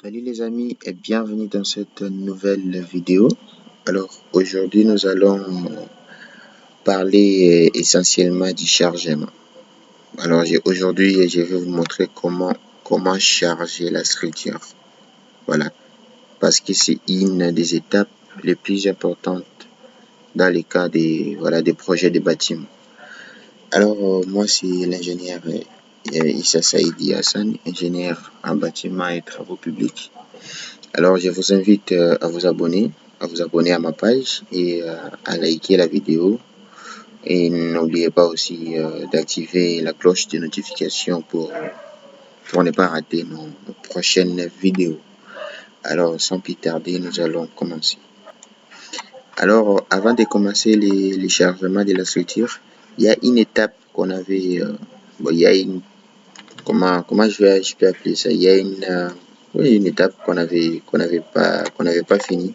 Salut les amis et bienvenue dans cette nouvelle vidéo. Alors aujourd'hui nous allons parler essentiellement du chargement. Alors aujourd'hui je vais vous montrer comment charger la structure. Voilà, parce que c'est une des étapes les plus importantes dans les cas des projets de bâtiment. Alors moi c'est l'ingénieur Issa Saïdi Hassan, ingénieur en bâtiment et travaux publics. Alors, je vous invite à vous abonner à ma page et à liker la vidéo. Et n'oubliez pas aussi d'activer la cloche de notification pour ne pas rater nos prochaines vidéos. Alors, sans plus tarder, nous allons commencer. Alors, avant de commencer les chargements de la structure, il y a une étape qu'on avait, il y a une, comment je peux appeler ça, il y a une étape qu'on n'avait pas fini.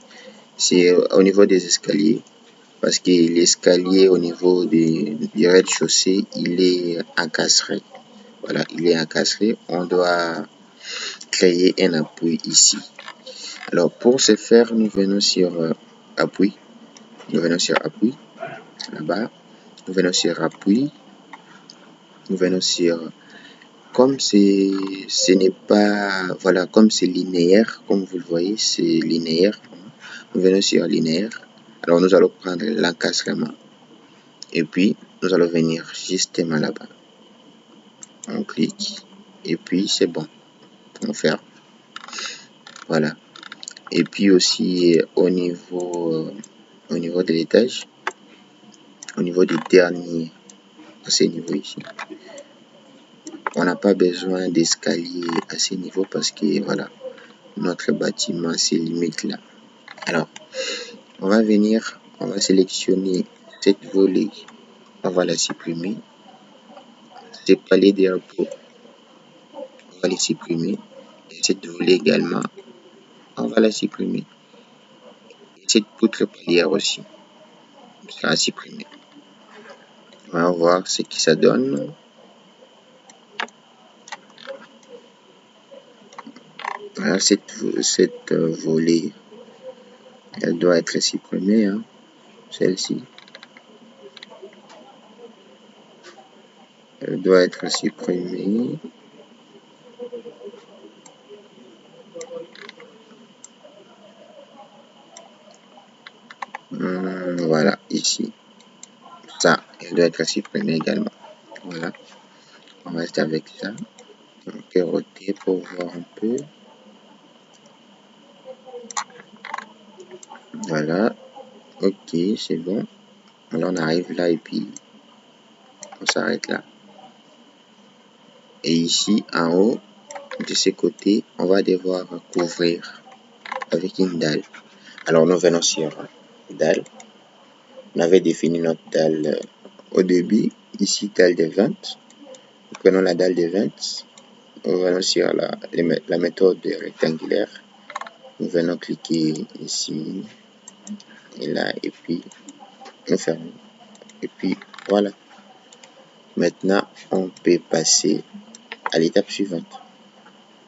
C'est au niveau des escaliers, parce que l'escalier au niveau du rez-de-chaussée, il est encastré. Voilà, il est encastré. On doit créer un appui ici. Alors, pour ce faire, nous venons sur appui. Nous venons sur appui, là-bas. Nous venons sur appui. Nous venons sur, comme ce n'est pas, voilà, comme c'est linéaire, comme vous le voyez, c'est linéaire. Nous venons sur linéaire. Alors, nous allons prendre l'encastrement. Et puis, nous allons venir justement là-bas. On clique. Et puis, c'est bon. On ferme. Voilà. Et puis aussi, au niveau de l'étage, au niveau du dernier, à ce niveau ici, on n'a pas besoin d'escalier à ce niveau parce que, voilà, notre bâtiment se limite là. Alors, on va venir, on va sélectionner cette volée. On va la supprimer. Ces paliers de repos, on va les supprimer. Et cette volée également, on va la supprimer. Et cette poutre palière aussi sera supprimée. On va voir ce que ça donne. Voilà, cette volée, elle doit être supprimée, hein, celle-ci. Elle doit être supprimée. Voilà, ici. Ça, elle doit être supprimée également. Voilà, on reste avec ça. On peut roter pour voir un peu. Voilà, ok, c'est bon. Alors on arrive là et puis on s'arrête là. Et ici, en haut, de ce côté, on va devoir couvrir avec une dalle. Alors nous venons sur dalle. On avait défini notre dalle au début. Ici, dalle de 20. Nous prenons la dalle de 20. Nous venons sur la méthode rectangulaire. Nous venons cliquer ici et là et puis nous fermons. Et puis voilà. Maintenant, on peut passer à l'étape suivante,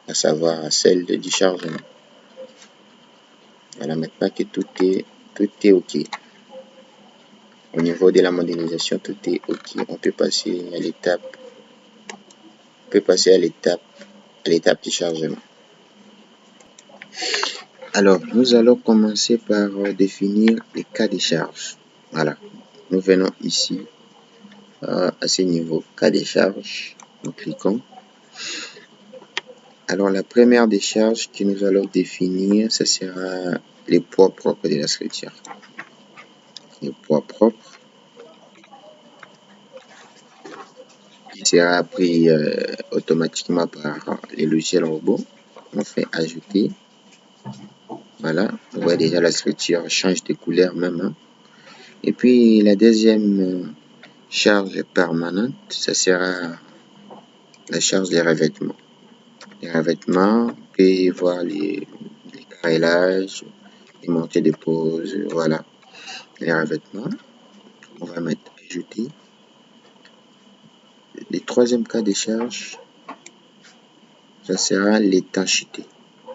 à savoir celle du chargement. Voilà, maintenant que tout est OK. Au niveau de la modélisation, tout est OK. On peut passer à l'étape du chargement. Alors, nous allons commencer par définir les cas de charge. Voilà, nous venons ici à ce niveau, cas de charge. Nous cliquons. Alors, la première des charges que nous allons définir, ce sera les poids propres de la structure. Les poids propres qui sera pris automatiquement par les logiciels robots. On fait ajouter. Voilà, vous voyez déjà la structure change de couleur même. Hein. Et puis la deuxième charge permanente, ça sera la charge des revêtements. Les revêtements, on peut voir les carrelages, les montées de pose, voilà. Les revêtements, on va mettre ajouter. Le troisième cas de charge, ça sera l'étanchéité.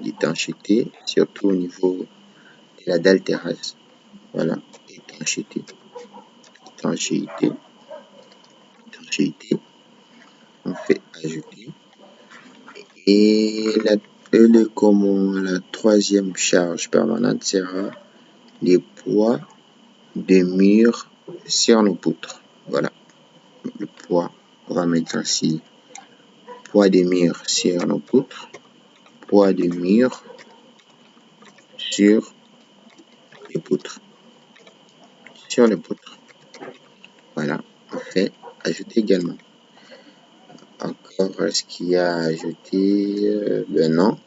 l'étanchéité, surtout au niveau de la dalle terrasse. Voilà, étanchéité, étanchéité, étanchéité. On fait ajouter. Et la troisième charge permanente sera les poids de murs sur nos poutres. Voilà, le poids, on va mettre ici poids de murs sur nos poutres, poids de murs sur les poutres, sur les poutres. Voilà, on fait ajouter également. Encore, est-ce qu'il y a à ajouter? Ben non,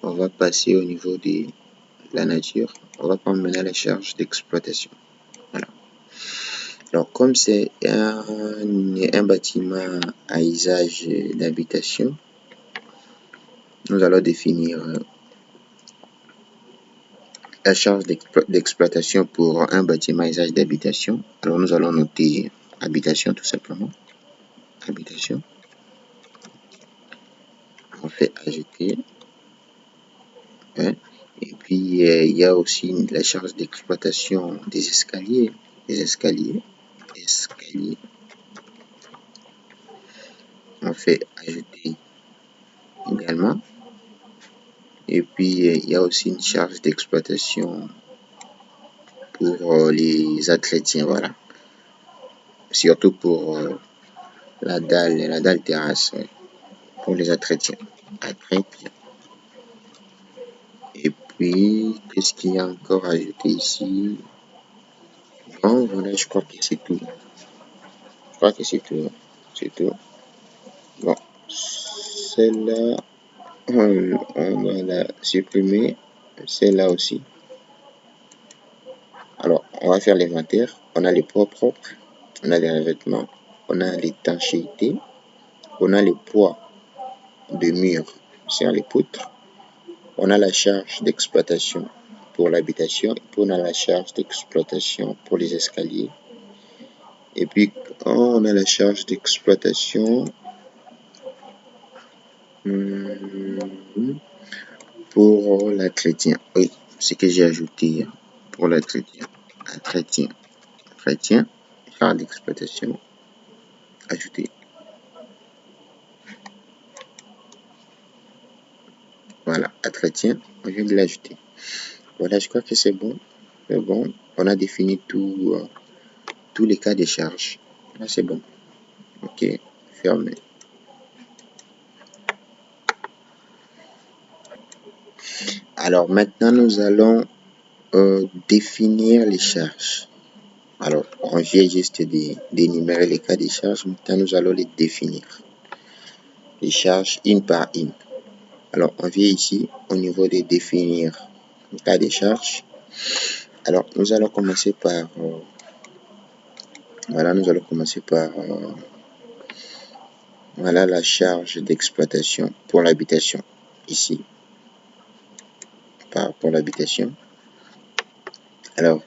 on va passer au niveau de la nature. On va prendre maintenant la charge d'exploitation. Voilà. Alors, comme c'est un bâtiment à usage d'habitation, nous allons définir la charge d'exploitation pour un bâtiment à usage d'habitation. Alors, nous allons noter habitation tout simplement. Habitation. On fait ajouter. Hein. Et puis, il y a aussi la charge d'exploitation des escaliers. Les escaliers. Escaliers. On fait ajouter également. Et puis, il y a aussi une charge d'exploitation pour les entretiens, voilà. Surtout pour la dalle terrasse, pour les entretiens. Entretiens. Et puis, qu'est-ce qu'il y a encore à ajouter ici? Bon, voilà, je crois que c'est tout. Je crois que c'est tout. C'est tout. Bon, celle-là, on va la supprimer. Celle-là aussi. Alors, on va faire l'inventaire. On a les poids propres, on a les revêtements, on a l'étanchéité, on a les poids de mur sur les poutres, on a la charge d'exploitation pour l'habitation, et puis on a la charge d'exploitation pour les escaliers, et puis on a la charge d'exploitation pour l'entretien. Oui, c'est que j'ai ajouté pour l'entretien. Entretien, charge d'exploitation, ajouter. Voilà, entretien, on vient de l'ajouter. Voilà, je crois que c'est bon. C'est bon. On a défini tous les cas de charge. Là, c'est bon. Ok, fermé. Alors, maintenant, nous allons définir les charges. Alors, on vient juste d'énumérer les cas de charge. Maintenant, nous allons les définir. Les charges une par une. Alors, on vient ici au niveau de définir le cas de charge. Alors, nous allons commencer par... voilà, nous allons commencer par... voilà la charge d'exploitation pour l'habitation. Ici, pour l'habitation. Alors,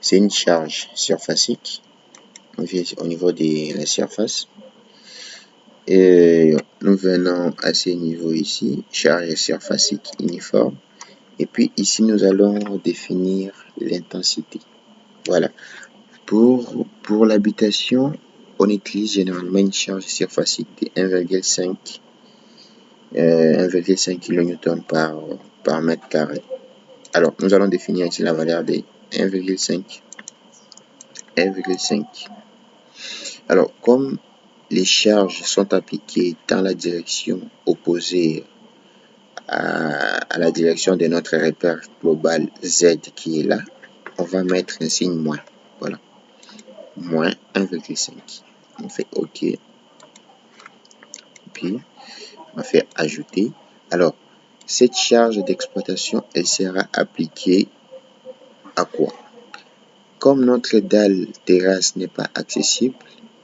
c'est une charge surfacique. On vient au niveau de la surface. Et nous venons à ce niveau ici, charge surfacique uniforme. Et puis ici, nous allons définir l'intensité. Voilà. Pour l'habitation, on utilise généralement une charge surfacique de 1,5 kN par mètre carré. Alors, nous allons définir ici la valeur de 1,5. Alors, comme les charges sont appliquées dans la direction opposée à la direction de notre repère global Z qui est là, on va mettre un signe moins. Voilà. Moins 1,5. On fait OK. Puis, on fait ajouter. Alors, cette charge d'exploitation, elle sera appliquée à quoi? Comme notre dalle terrasse n'est pas accessible,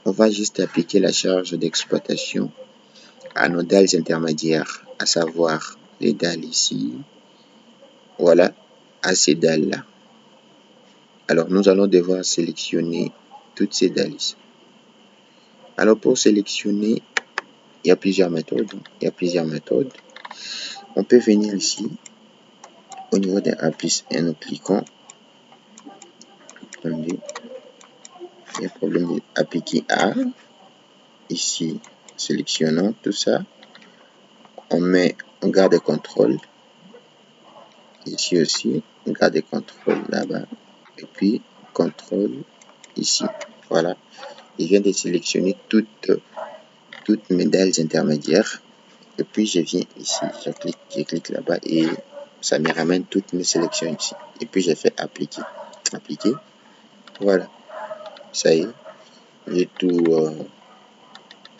on va juste appliquer la charge d'exploitation à nos dalles intermédiaires, à savoir les dalles ici, voilà, à ces dalles-là. Alors, nous allons devoir sélectionner toutes ces dalles ici. Alors, pour sélectionner, il y a plusieurs méthodes. on peut venir ici au niveau des APIs et nous cliquons. Attendez, il y a un problème d'appliquer à. Ici, sélectionnons tout ça. On garde contrôle. Ici aussi, on garde contrôle là-bas. Et puis, contrôle ici. Voilà. Je viens de sélectionner toutes mes dalles intermédiaires. Et puis, je viens ici. Je clique là-bas et ça me ramène toutes mes sélections ici. Et puis, je fais appliquer. Appliquer. Voilà. Ça y est. J'ai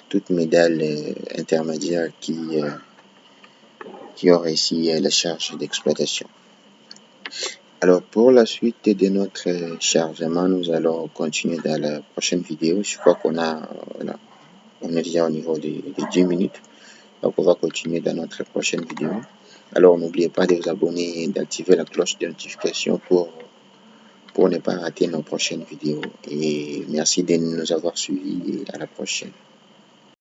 toutes mes dalles intermédiaires qui ont réussi la charge d'exploitation. Alors pour la suite de notre chargement, nous allons continuer dans la prochaine vidéo. Je crois qu'on est déjà au niveau de 10 minutes. Donc on va continuer dans notre prochaine vidéo. Alors n'oubliez pas de vous abonner et d'activer la cloche de notification pour ne pas rater nos prochaines vidéos. Et merci de nous avoir suivis et à la prochaine.